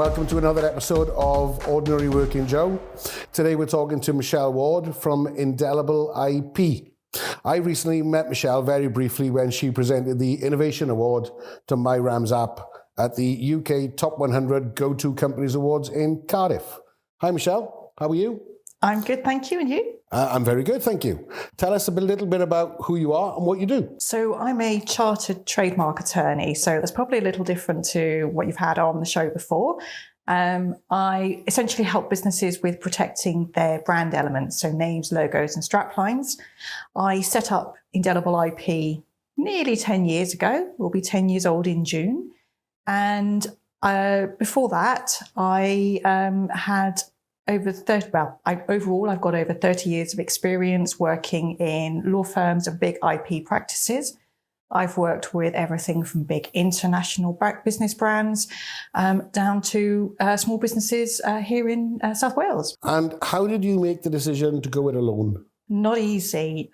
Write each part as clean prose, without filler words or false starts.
welcome to another episode of Ordinary Working Joe. Today we're talking to Michelle Ward from Indelible IP. I recently met Michelle very briefly when she presented the Innovation Award to MyRams app at the UK Top 100 Go-To Companies Awards in Cardiff. Hi Michelle, how are you? I'm good, thank you. And you? I'm very good, thank you. Tell us a little bit about who you are and what you do. So I'm a chartered trademark attorney, so that's probably a little different to what you've had on the show before. I essentially help businesses with protecting their brand elements, so names, logos and straplines. I set up Indelible IP nearly 10 years ago. We'll be 10 years old in June. And before that, I had over 30, overall, I've got over 30 years of experience working in law firms and big IP practices. I've worked with everything from big international business brands down to small businesses here in South Wales. And how did you make the decision to go it alone? Not easy.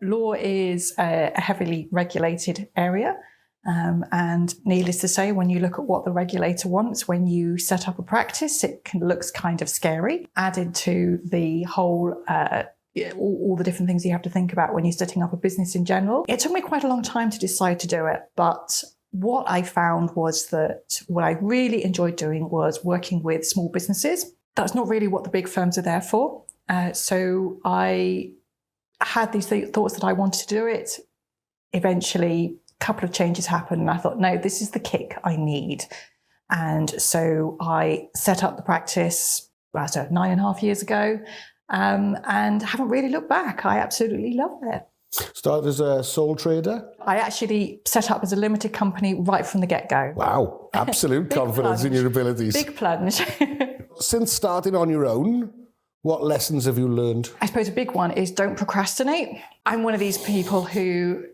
Law is a heavily regulated area. And needless to say, when you look at what the regulator wants, when you set up a practice, looks kind of scary, added to the whole, all the different things you have to think about when you're setting up a business in general. It took me quite a long time to decide to do it. But what I found was that what I really enjoyed doing was working with small businesses. That's not really what the big firms are there for. So I had these thoughts that I wanted to do it. Eventually, couple of changes happened and I thought, no, this is the kick I need. And so I set up the practice 9.5 years ago and haven't really looked back. I absolutely love it. Started as a sole trader? I actually set up as a limited company right from the get-go. Wow, absolute confidence in your abilities. Big plunge. Since starting on your own, what lessons have you learned? I suppose a big one is don't procrastinate. I'm one of these people who,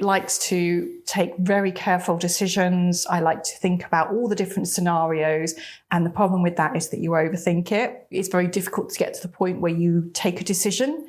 likes to take very careful decisions. I like to think about all the different scenarios. And the problem with that is that you overthink it. It's very difficult to get to the point where you take a decision.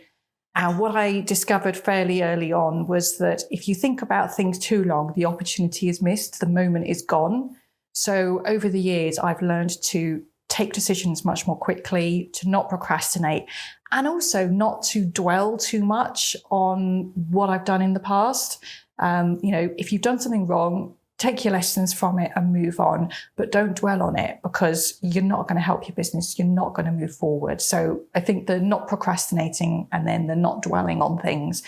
And what I discovered fairly early on was that if you think about things too long, the opportunity is missed, the moment is gone. So over the years, I've learned to take decisions much more quickly, to not procrastinate, and also not to dwell too much on what I've done in the past. If you've done something wrong, take your lessons from it and move on, but don't dwell on it because you're not going to help your business. You're not going to move forward. So I think the not procrastinating and then the not dwelling on things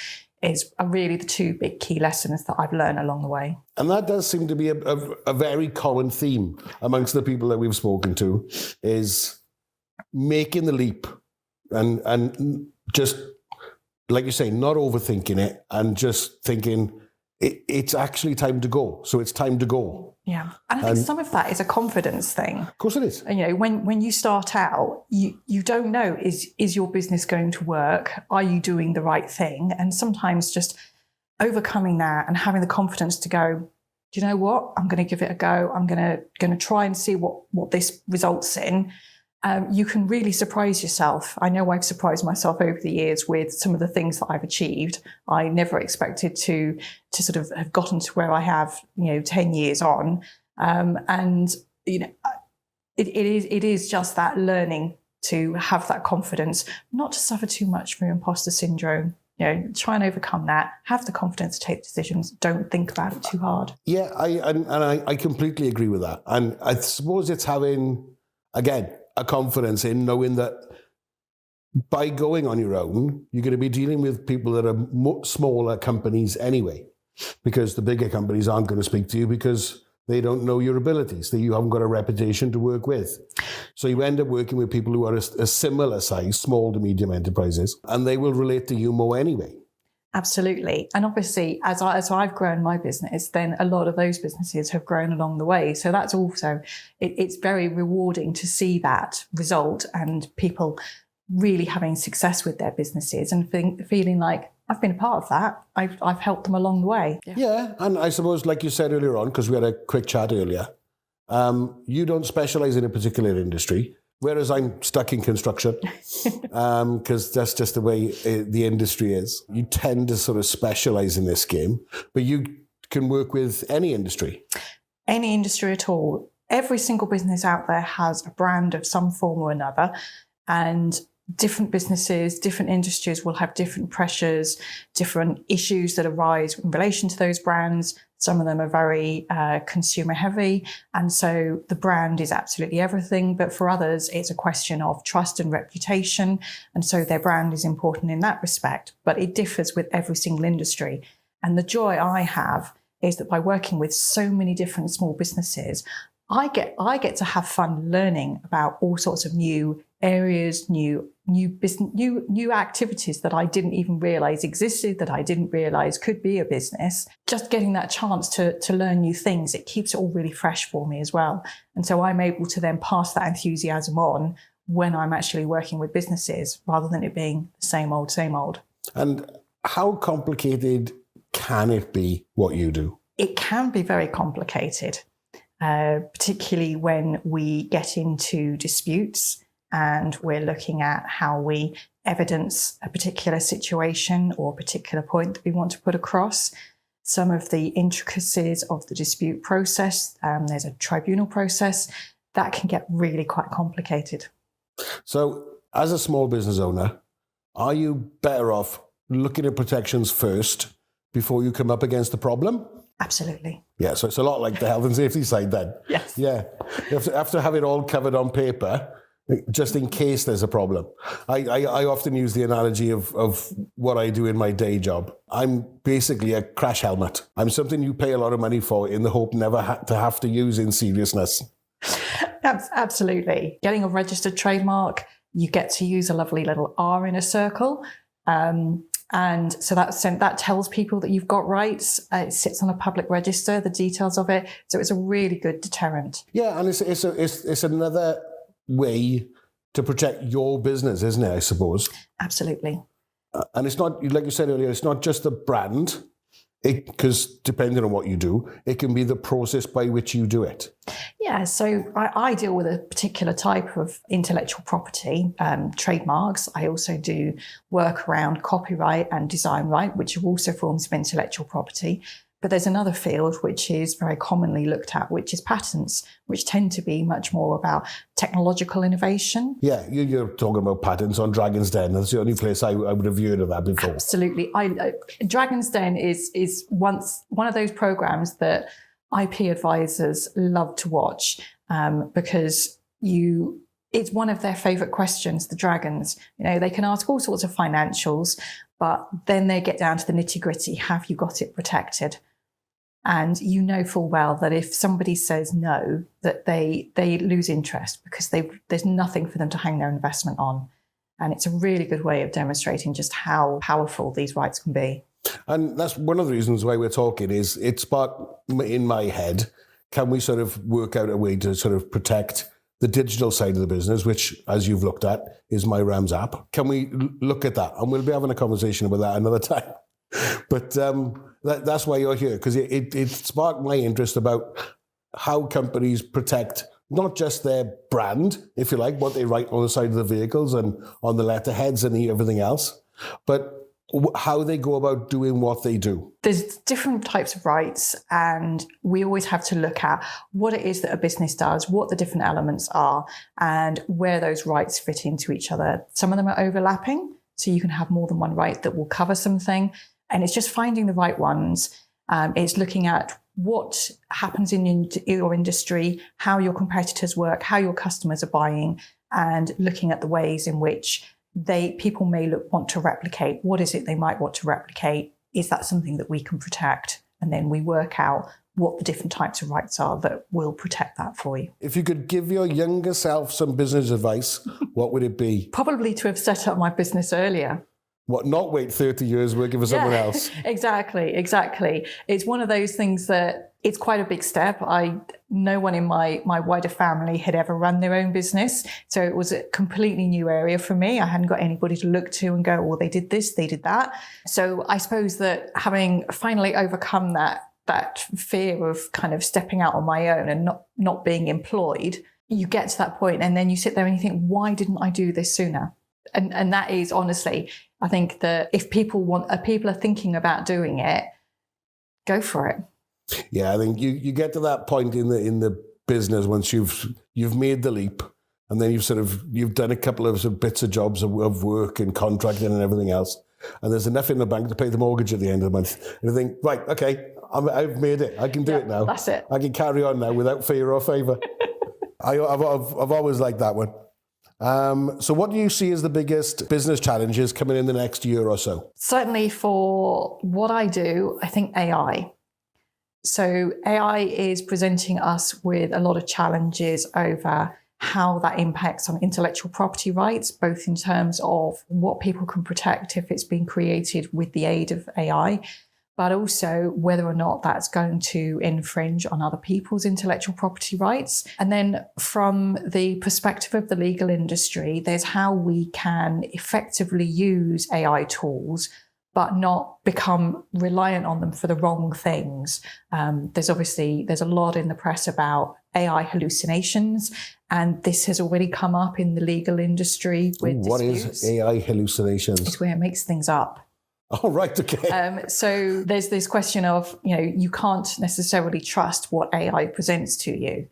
are really the two big key lessons that I've learned along the way. And that does seem to be a very common theme amongst the people that we've spoken to, is making the leap and just, like you say, not overthinking it and just thinking it's actually time to go. So it's time to go. Yeah. And I think some of that is a confidence thing. Of course it is. When you start out, you don't know, is your business going to work? Are you doing the right thing? And sometimes just overcoming that and having the confidence to go, do you know what? I'm going to give it a go. I'm going to try and see what this results in. You can really surprise yourself. I know I've surprised myself over the years with some of the things that I've achieved. I never expected to sort of have gotten to where I have, 10 years on. It is just that learning to have that confidence, not to suffer too much from imposter syndrome. Try and overcome that. Have the confidence to take decisions. Don't think about it too hard. Yeah, I completely agree with that. And I suppose it's having, again, a confidence in knowing that by going on your own, you're going to be dealing with people that are smaller companies anyway, because the bigger companies aren't going to speak to you because they don't know your abilities, that you haven't got a reputation to work with. So you end up working with people who are a similar size, small to medium enterprises, and they will relate to you more anyway. Absolutely. And obviously, as I've grown my business, then a lot of those businesses have grown along the way. So that's also, it's very rewarding to see that result and people really having success with their businesses and feeling like I've been a part of that. I've helped them along the way. Yeah. And I suppose, like you said earlier on, because we had a quick chat earlier, you don't specialize in a particular industry. Whereas I'm stuck in construction, because that's just the way the industry is. You tend to sort of specialize in this game, but you can work with any industry. Any industry at all. every single business out there has a brand of some form or another, and different businesses, different industries will have different pressures, different issues that arise in relation to those brands. Some of them are very consumer heavy. And so the brand is absolutely everything. But for others, it's a question of trust and reputation. And so their brand is important in that respect. But it differs with every single industry. And the joy I have is that by working with so many different small businesses, I get to have fun learning about all sorts of new areas, new business, new activities that I didn't even realize existed, that I didn't realize could be a business. Just getting that chance to learn new things, it keeps it all really fresh for me as well. And so I'm able to then pass that enthusiasm on when I'm actually working with businesses, rather than it being the same old, same old. And how complicated can it be what you do? It can be very complicated, particularly when we get into disputes and we're looking at how we evidence a particular situation or a particular point that we want to put across. Some of the intricacies of the dispute process, there's a tribunal process, that can get really quite complicated. So as a small business owner, are you better off looking at protections first before you come up against the problem? Absolutely. Yeah, so it's a lot like the health and safety side then. Yes. Yeah, you have to have it all covered on paper, just in case there's a problem. I often use the analogy of what I do in my day job. I'm basically a crash helmet. I'm something you pay a lot of money for in the hope never to have to use in seriousness. Absolutely. Getting a registered trademark, you get to use a lovely little R in a circle. And so that tells people that you've got rights. It sits on a public register, the details of it. So it's a really good deterrent. Yeah, and it's another way to protect your business, isn't it, I suppose? Absolutely. And it's not, like you said earlier, it's not just the brand, because depending on what you do, it can be the process by which you do it. Yeah, so I deal with a particular type of intellectual property, trademarks. I also do work around copyright and design right, which are also forms of intellectual property. But there's another field which is very commonly looked at, which is patents, which tend to be much more about technological innovation. Yeah, you're talking about patents on Dragon's Den. That's the only place I would have heard of that before. Absolutely. Dragon's Den is one of those programs that IP advisors love to watch because it's one of their favorite questions, the dragons. You know, they can ask all sorts of financials, but then they get down to the nitty gritty. Have you got it protected? And you know full well that if somebody says no, that they lose interest because there's nothing for them to hang their investment on. And it's a really good way of demonstrating just how powerful these rights can be. And that's one of the reasons why we're talking is it sparked in my head, can we sort of work out a way to sort of protect the digital side of the business, which, as you've looked at, is my Rams app. Can we look at that? And we'll be having a conversation about that another time. But that's why you're here, because it sparked my interest about how companies protect not just their brand, if you like, what they write on the side of the vehicles and on the letterheads and everything else, but how they go about doing what they do. There's different types of rights, and we always have to look at what it is that a business does, what the different elements are, and where those rights fit into each other. Some of them are overlapping, so you can have more than one right that will cover something, and it's just finding the right ones. It's looking at what happens in your industry, how your competitors work, how your customers are buying, and looking at the ways in which people may want to replicate. What is it they might want to replicate? Is that something that we can protect? And then we work out what the different types of rights are that will protect that for you. If you could give your younger self some business advice, what would it be? Probably to have set up my business earlier. What, not wait 30 years working for someone else? Exactly. It's one of those things that it's quite a big step. No one in my wider family had ever run their own business. So it was a completely new area for me. I hadn't got anybody to look to and go, well, they did this, they did that. So I suppose that having finally overcome that fear of kind of stepping out on my own and not being employed, you get to that point and then you sit there and you think, why didn't I do this sooner? And that is honestly, I think that if people are thinking about doing it, go for it. Yeah, I think you get to that point in the business once you've made the leap, and then you've done a couple of sort of bits of jobs of work and contracting and everything else, and there's enough in the bank to pay the mortgage at the end of the month. And you think, right, okay, I've made it. I can do it now. That's it. I can carry on now without fear or favour. I've always liked that one. So what do you see as the biggest business challenges coming in the next year or so? Certainly for what I do, I think AI. So AI is presenting us with a lot of challenges over how that impacts on intellectual property rights, both in terms of what people can protect if it's been created with the aid of AI, but also whether or not that's going to infringe on other people's intellectual property rights. And then from the perspective of the legal industry, there's how we can effectively use AI tools but not become reliant on them for the wrong things. There's a lot in the press about AI hallucinations, and this has already come up in the legal industry with What disputes. is AI hallucinations? It's where it makes things up. Oh, right, okay. So there's this question of, you can't necessarily trust what AI presents to you.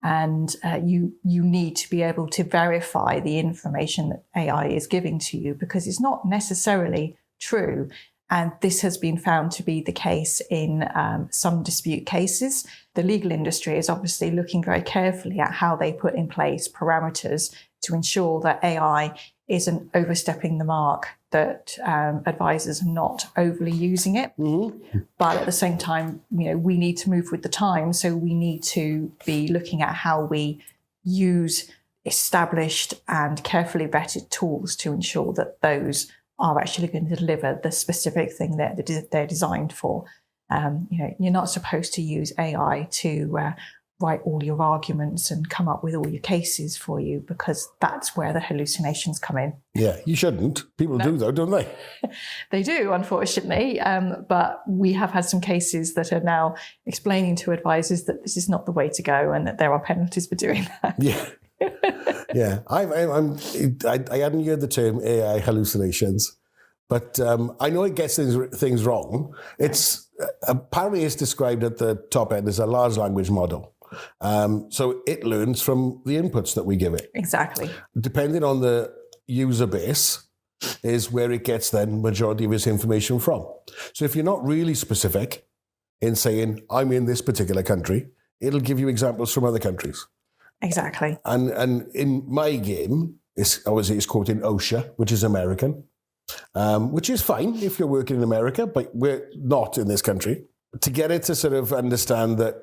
And you need to be able to verify the information that AI is giving to you, because it's not necessarily true. And this has been found to be the case in some dispute cases. The legal industry is obviously looking very carefully at how they put in place parameters to ensure that AI isn't overstepping the mark, that advisors are not overly using it. Mm-hmm. But at the same time, we need to move with the times. So we need to be looking at how we use established and carefully vetted tools to ensure that those are actually going to deliver the specific thing that they're designed for. You're not supposed to use AI to write all your arguments and come up with all your cases for you, because that's where the hallucinations come in. Yeah, you shouldn't. People do though, don't they? They do, unfortunately. But we have had some cases that are now explaining to advisors that this is not the way to go and that there are penalties for doing that. Yeah. Yeah, I hadn't heard the term AI hallucinations, but I know it gets things wrong. It's apparently it's described at the top end as a large language model. So it learns from the inputs that we give it. Exactly. Depending on the user base is where it gets then majority of its information from. So if you're not really specific in saying, I'm in this particular country, it'll give you examples from other countries. Exactly. And in my game, it's quoting OSHA, which is American, which is fine if you're working in America, but we're not in this country. To get it to sort of understand that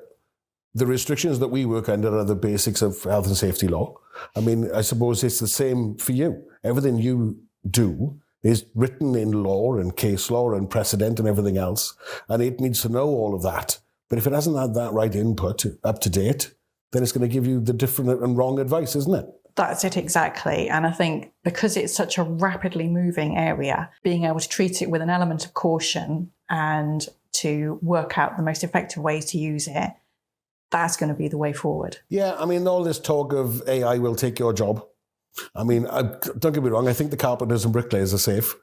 the restrictions that we work under are the basics of health and safety law. I mean, I suppose it's the same for you. Everything you do is written in law and case law and precedent and everything else, and it needs to know all of that. But if it hasn't had that right input up to date, then it's going to give you the different and wrong advice, isn't it? That's it, exactly. And I think because it's such a rapidly moving area, being able to treat it with an element of caution and to work out the most effective ways to use it, that's going to be the way forward. Yeah, I mean, all this talk of AI will take your job. I mean, don't get me wrong, I think the carpenters and bricklayers are safe.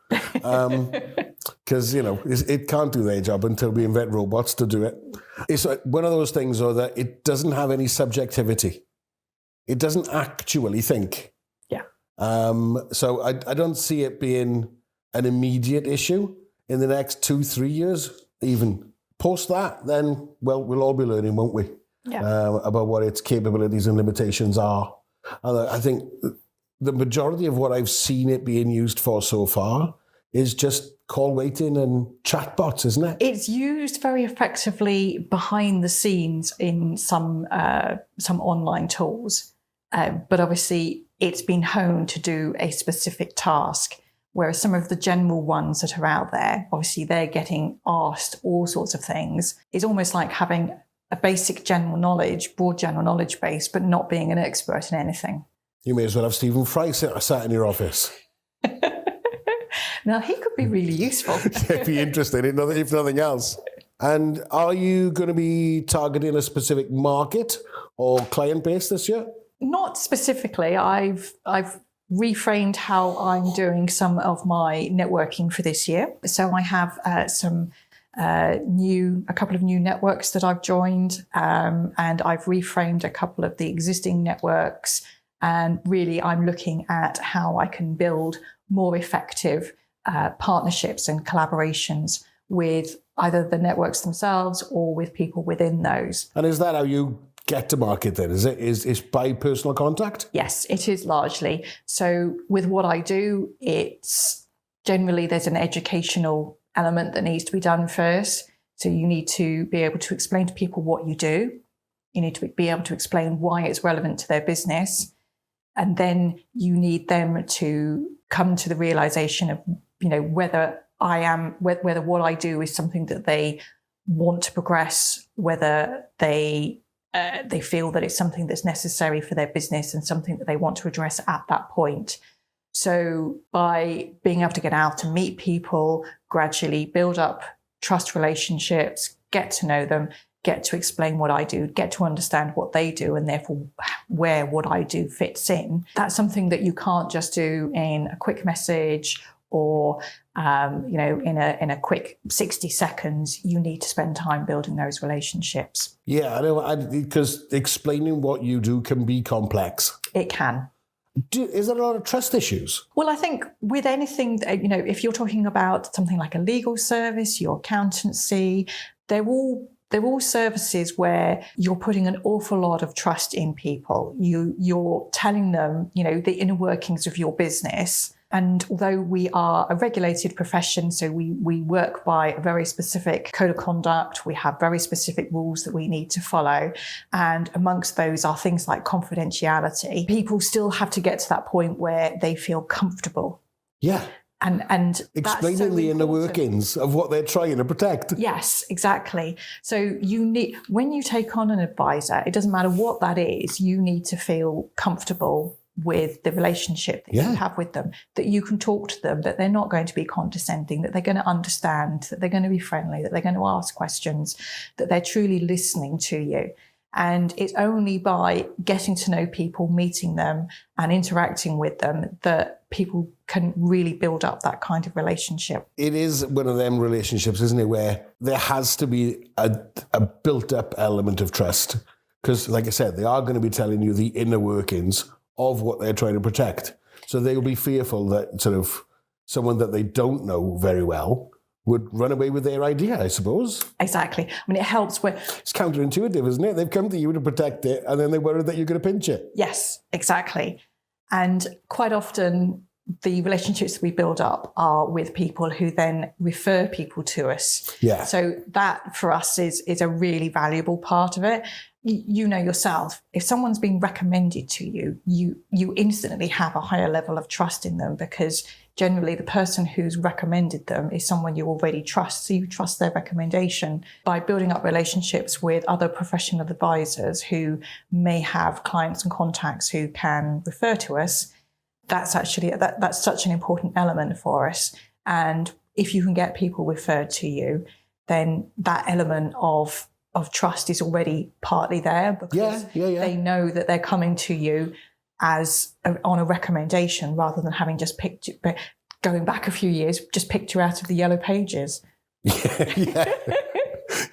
Because, it can't do their job until we invent robots to do it. It's one of those things, though, that it doesn't have any subjectivity. It doesn't actually think. Yeah. So I don't see it being an immediate issue in the next 2-3 years, even. Post that, then, well, we'll all be learning, won't we? Yeah. About what its capabilities and limitations are. And I think the majority of what I've seen it being used for so far is just call waiting and chatbots, isn't it? It's used very effectively behind the scenes in some online tools. But obviously, it's been honed to do a specific task, whereas some of the general ones that are out there, obviously, they're getting asked all sorts of things. It's almost like having a basic general knowledge, broad general knowledge base, but not being an expert in anything. You may as well have Stephen Fry sat in your office. Now, he could be really useful. It'd be interesting, if nothing else. And are you going to be targeting a specific market or client base this year? Not specifically. I've reframed how I'm doing some of my networking for this year. So I have some a couple of new networks that I've joined, and I've reframed a couple of the existing networks. And really, I'm looking at how I can build more effective partnerships and collaborations with either the networks themselves or with people within those. And is that how you get to market then? Is by personal contact? Yes, it is largely. So with what I do, it's generally there's an educational element that needs to be done first. So you need to be able to explain to people what you do. You need to be able to explain why it's relevant to their business. And then you need them to come to the realization of, whether what I do is something that they want to progress, whether they feel that it's something that's necessary for their business and something that they want to address at that point. So by being able to get out and meet people, gradually build up trust relationships, get to know them, get to explain what I do, get to understand what they do, and therefore where what I do fits in. That's something that you can't just do in a quick message or in a quick 60 seconds. You need to spend time building those relationships. Yeah, I know, because explaining what you do can be complex. It can. Is there a lot of trust issues? Well, I think with anything, if you're talking about something like a legal service, your accountancy, they're all services where you're putting an awful lot of trust in people. You're telling them, the inner workings of your business. And although we are a regulated profession, so we work by a very specific code of conduct, we have very specific rules that we need to follow. And amongst those are things like confidentiality. People still have to get to that point where they feel comfortable. Yeah. And explaining the inner workings of what they're trying to protect. Yes, exactly. So when you take on an advisor, it doesn't matter what that is, you need to feel comfortable with the relationship that you have with them, that you can talk to them, that they're not going to be condescending, that they're going to understand, that they're going to be friendly, that they're going to ask questions, that they're truly listening to you. And it's only by getting to know people, meeting them and interacting with them that people can really build up that kind of relationship. It is one of them relationships, isn't it, where there has to be a built-up element of trust. Because, like I said, they are going to be telling you the inner workings of what they're trying to protect. So they'll be fearful that sort of someone that they don't know very well would run away with their idea, I suppose. Exactly. I mean, it helps when... It's counterintuitive, isn't it? They've come to you to protect it, and then they're worried that you're going to pinch it. Yes, exactly. And quite often, the relationships that we build up are with people who then refer people to us. Yeah. So that, for us, is a really valuable part of it. You know yourself, if someone's been recommended to you, you instantly have a higher level of trust in them, because generally the person who's recommended them is someone you already trust. So you trust their recommendation. By building up relationships with other professional advisors who may have clients and contacts who can refer to us, that's actually, that's such an important element for us. And if you can get people referred to you, then that element of trust is already partly there, because they know that they're coming to you on a recommendation, rather than having just going back a few years, just picked you out of the yellow pages.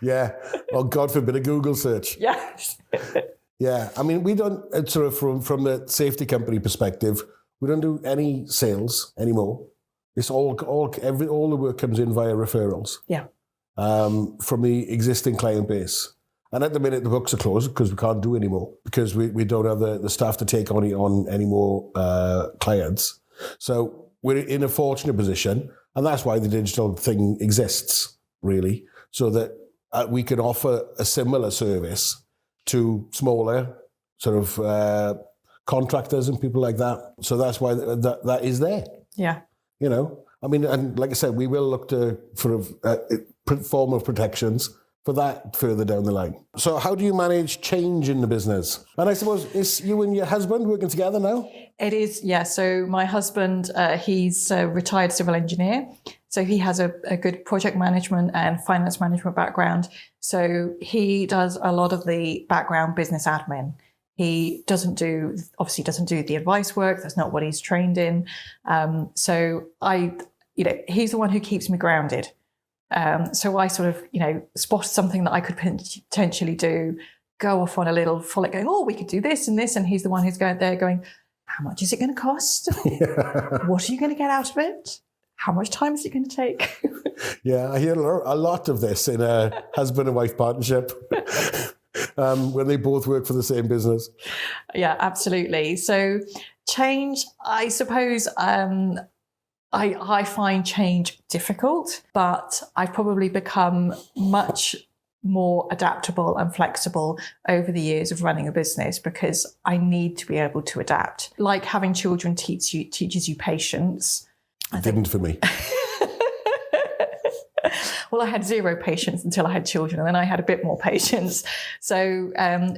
Yeah. Well, God forbid a Google search. Yes. Yeah. I mean, we don't, sort of from the safety company perspective, we don't do any sales anymore. It's all the work comes in via referrals. Yeah. From the existing client base. And at the minute, the books are closed because we can't do any more, because we don't have the staff to take on any more clients. So we're in a fortunate position, and that's why the digital thing exists, really, so that we can offer a similar service to smaller sort of contractors and people like that. So that's why that is there. Yeah. I mean, and like I said, we will look to for a form of protections for that further down the line. So how do you manage change in the business? And I suppose, is you and your husband working together now? It is, yeah. So my husband, he's a retired civil engineer. So he has a good project management and finance management background. So he does a lot of the background business admin. He obviously doesn't do the advice work. That's not what he's trained in. So he's the one who keeps me grounded. So I sort of, spotted something that I could potentially do, go off on a little frolic going, oh, we could do this and this. And he's the one who's going there going, how much is it going to cost? What are you going to get out of it? How much time is it going to take? Yeah, I hear a lot of this in a husband and wife partnership when they both work for the same business. Yeah, absolutely. So change, I suppose, I find change difficult, but I've probably become much more adaptable and flexible over the years of running a business because I need to be able to adapt. Like having children teaches you patience. It didn't for me. Well, I had zero patience until I had children, and then I had a bit more patience. So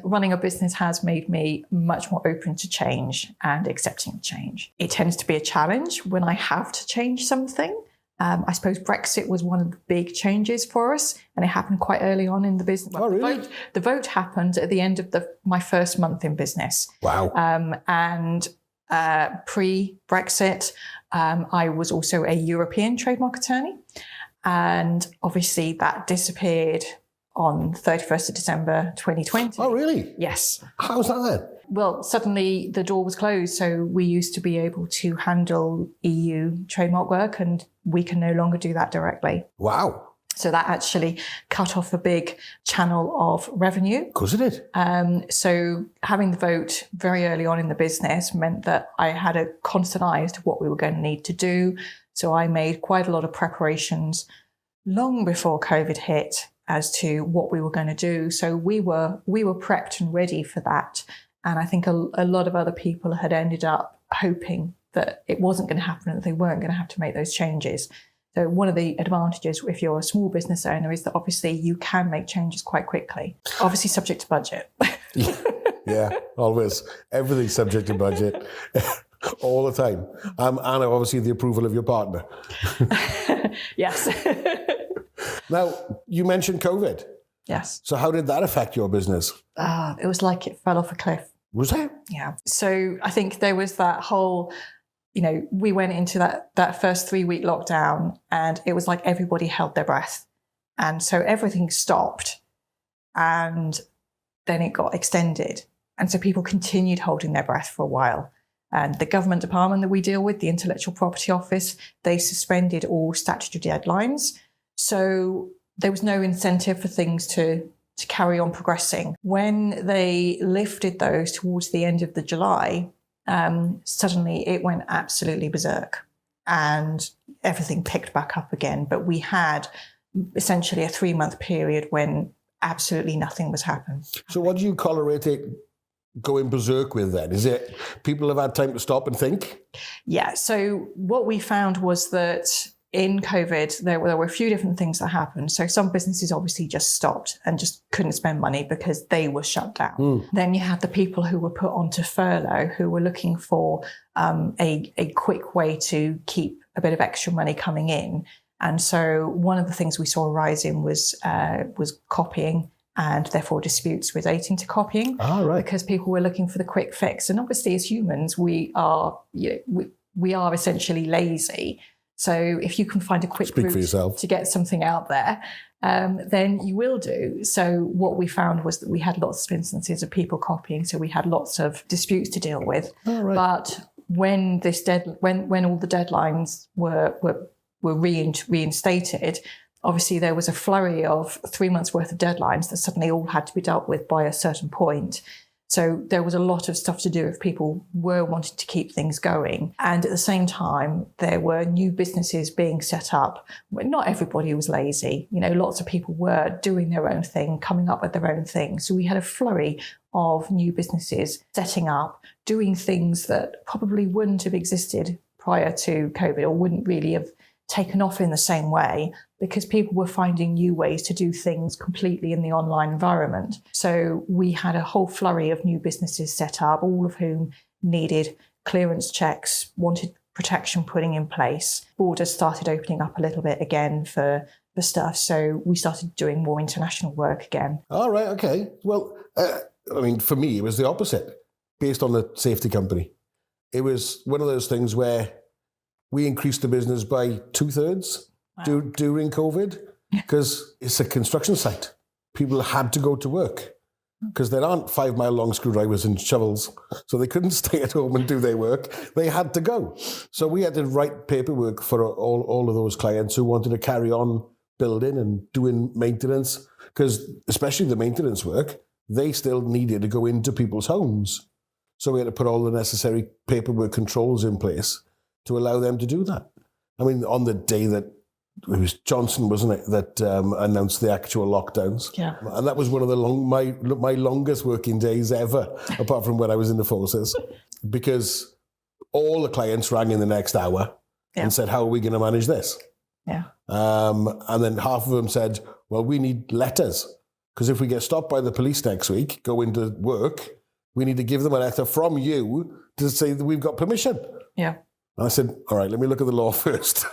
running a business has made me much more open to change and accepting change. It tends to be a challenge when I have to change something. I suppose Brexit was one of the big changes for us, and it happened quite early on in the business. Oh, really? The vote happened at the end of my first month in business. Wow. And pre-Brexit, I was also a European trademark attorney. And obviously that disappeared on 31st of December 2020. Oh, really? Yes. How's that then? Well, suddenly the door was closed. So we used to be able to handle EU trademark work, and we can no longer do that directly. Wow. So that actually cut off a big channel of revenue. Of course it did. So having the vote very early on in the business meant that I had a constant eye as to what we were going to need to do. So I made quite a lot of preparations long before COVID hit as to what we were going to do. So we were prepped and ready for that. And I think a lot of other people had ended up hoping that it wasn't going to happen, that they weren't going to have to make those changes. So one of the advantages if you're a small business owner is that obviously you can make changes quite quickly, obviously subject to budget. Yeah, always. Everything's subject to budget. All the time. And obviously the approval of your partner. Yes. Now, you mentioned COVID. Yes. So how did that affect your business? It was like it fell off a cliff. Was it? Yeah. So I think there was that whole, we went into that first 3-week lockdown, and it was like everybody held their breath. And so everything stopped, and then it got extended. And so people continued holding their breath for a while. And the government department that we deal with, the Intellectual Property Office, they suspended all statutory deadlines. So there was no incentive for things to carry on progressing. When they lifted those towards the end of the July, suddenly it went absolutely berserk and everything picked back up again. But we had essentially a 3-month period when absolutely nothing was happening. So what do you correlate it going berserk with then? Is it people have had time to stop and think? Yeah. So what we found was that in COVID, there were a few different things that happened. So some businesses obviously just stopped and just couldn't spend money because they were shut down. Then you had the people who were put onto furlough who were looking for a quick way to keep a bit of extra money coming in. And so one of the things we saw a rise in was copying, and therefore disputes relating to copying. Ah, right. Because people were looking for the quick fix. And obviously as humans, we are essentially lazy. So if you can find a quick route to get something out there, then you will do. So what we found was that we had lots of instances of people copying. So we had lots of disputes to deal with. Oh, right. But when all the deadlines were reinstated, obviously there was a flurry of 3 months worth of deadlines that suddenly all had to be dealt with by a certain point. So there was a lot of stuff to do if people were wanting to keep things going. And at the same time, there were new businesses being set up. Not everybody was lazy. Lots of people were doing their own thing, coming up with their own thing. So we had a flurry of new businesses setting up, doing things that probably wouldn't have existed prior to COVID or wouldn't really have taken off in the same way, because people were finding new ways to do things completely in the online environment. So we had a whole flurry of new businesses set up, all of whom needed clearance checks, wanted protection putting in place. Borders started opening up a little bit again for stuff. So we started doing more international work again. All right, okay. Well, for me, it was the opposite, based on the safety company. It was one of those things where we increased the business by 2/3 during COVID. because it's a construction site. People had to go to work because there aren't 5 mile long screwdrivers and shovels. So they couldn't stay at home and do their work. They had to go. So we had to write paperwork for all of those clients who wanted to carry on building and doing maintenance, because especially the maintenance work, they still needed to go into people's homes. So we had to put all the necessary paperwork controls in place to allow them to do that. I mean, on the day that it was Johnson, wasn't it, that announced the actual lockdowns? Yeah. And that was one of the my longest working days ever, apart from when I was in the forces, because all the clients rang in the next hour and said, how are we going to manage this? Yeah. And then half of them said, well, we need letters, because if we get stopped by the police next week, go into work, we need to give them a letter from you to say that we've got permission. Yeah. And I said, all right, let me look at the law first.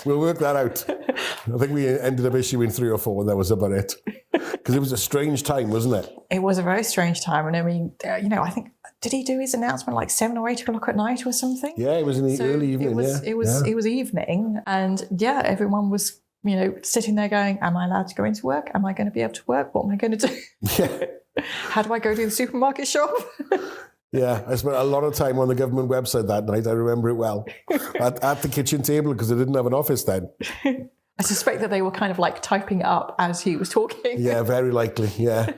We'll work that out. I think we ended up issuing 3 or 4, and that was about it. Because it was a strange time, wasn't it? It was a very strange time. And I mean, I think, did he do his announcement like 7 or 8 o'clock at night or something? Yeah, it was in the early evening. It was evening. And everyone was, sitting there going, am I allowed to go into work? Am I going to be able to work? What am I going to do? Yeah. How do I go to the supermarket shop? Yeah, I spent a lot of time on the government website that night. I remember it well. At the kitchen table, because I didn't have an office then. I suspect that they were kind of like typing up as he was talking. Yeah, very likely. Yeah.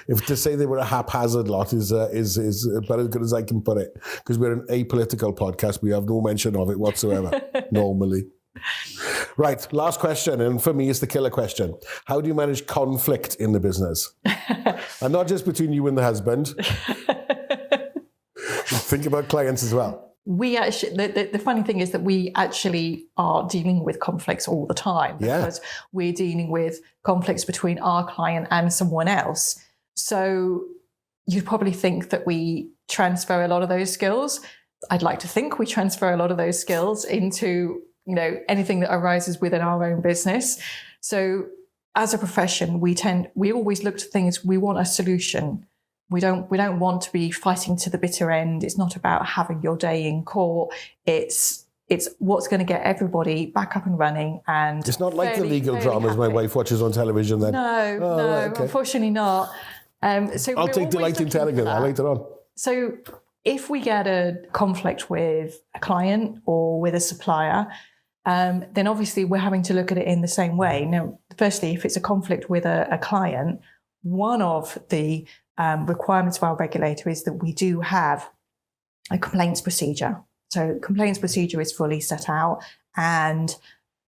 If to say they were a haphazard lot is about as good as I can put it, because we're an apolitical podcast. We have no mention of it whatsoever, normally. Right, last question, and for me it's the killer question. How do you manage conflict in the business? And not just between you and the husband. Think about clients as well. We actually, the funny thing is that we actually are dealing with conflicts all the time, because we're dealing with conflicts between our client and someone else. So you'd probably think that we transfer a lot of those skills. I'd like to think we transfer a lot of those skills into, anything that arises within our own business. So as a profession, we always look to things, we want a solution. We don't want to be fighting to the bitter end. It's not about having your day in court. It's what's going to get everybody back up and running. And it's not like the legal dramas my wife watches on television then. No, right, okay. Unfortunately not. So I'll take delight in telling her that later on. So if we get a conflict with a client or with a supplier, then obviously we're having to look at it in the same way. Now, firstly, if it's a conflict with a client, one of the requirements of our regulator is that we do have a complaints procedure. So complaints procedure is fully set out, and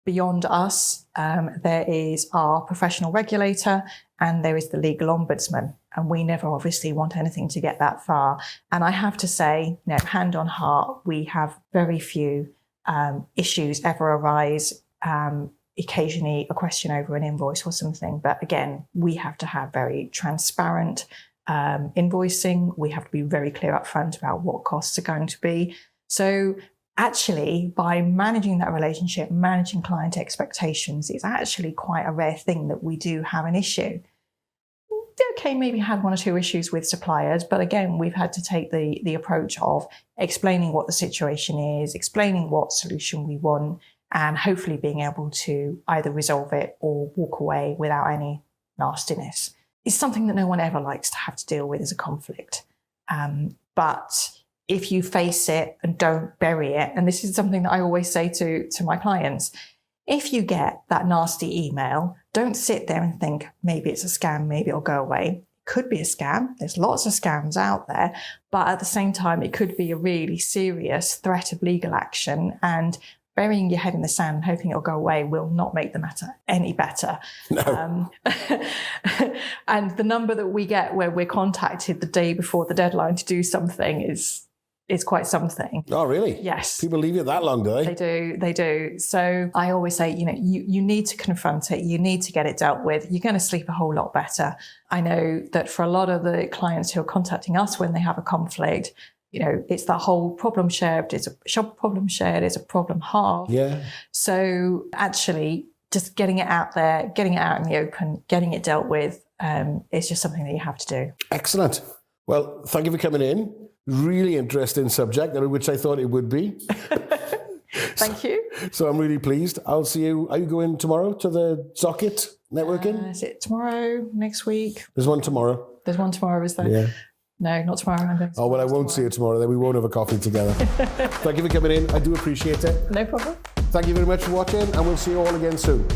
beyond us, there is our professional regulator and there is the legal ombudsman. And we never obviously want anything to get that far. And I have to say, hand on heart, we have very few issues ever arise. Occasionally a question over an invoice or something. But again, we have to have very transparent invoicing. We have to be very clear up front about what costs are going to be. So actually, by managing that relationship, managing client expectations, it's actually quite a rare thing that we do have an issue. Okay, maybe had 1 or 2 issues with suppliers, but again, we've had to take the approach of explaining what the situation is, explaining what solution we want, and hopefully being able to either resolve it or walk away without any nastiness. It's something that no one ever likes to have to deal with as a conflict. But if you face it and don't bury it, and this is something that I always say to my clients, if you get that nasty email, don't sit there and think, maybe it's a scam, maybe it'll go away. It could be a scam. There's lots of scams out there. But at the same time, it could be a really serious threat of legal action, and burying your head in the sand and hoping it'll go away will not make the matter any better. No. And the number that we get where we're contacted the day before the deadline to do something is quite something. Oh, really? Yes. People leave it that long, do they? They do. So I always say, you need to confront it. You need to get it dealt with. You're going to sleep a whole lot better. I know that for a lot of the clients who are contacting us when they have a conflict, it's that whole problem shared. It's a problem shared. It's a problem halved. Yeah. So actually, just getting it out there, getting it out in the open, getting it dealt with, is just something that you have to do. Excellent. Well, thank you for coming in. Really interesting subject, which I thought it would be. Thank you. So I'm really pleased. I'll see you. Are you going tomorrow to the Socket networking? Is it tomorrow? Next week? There's one tomorrow. There's one tomorrow, is there? Yeah. No, not tomorrow. I'm going to Oh, well, I won't see you tomorrow. Then we won't have a coffee together. Thank you for coming in. I do appreciate it. No problem. Thank you very much for watching, and we'll see you all again soon.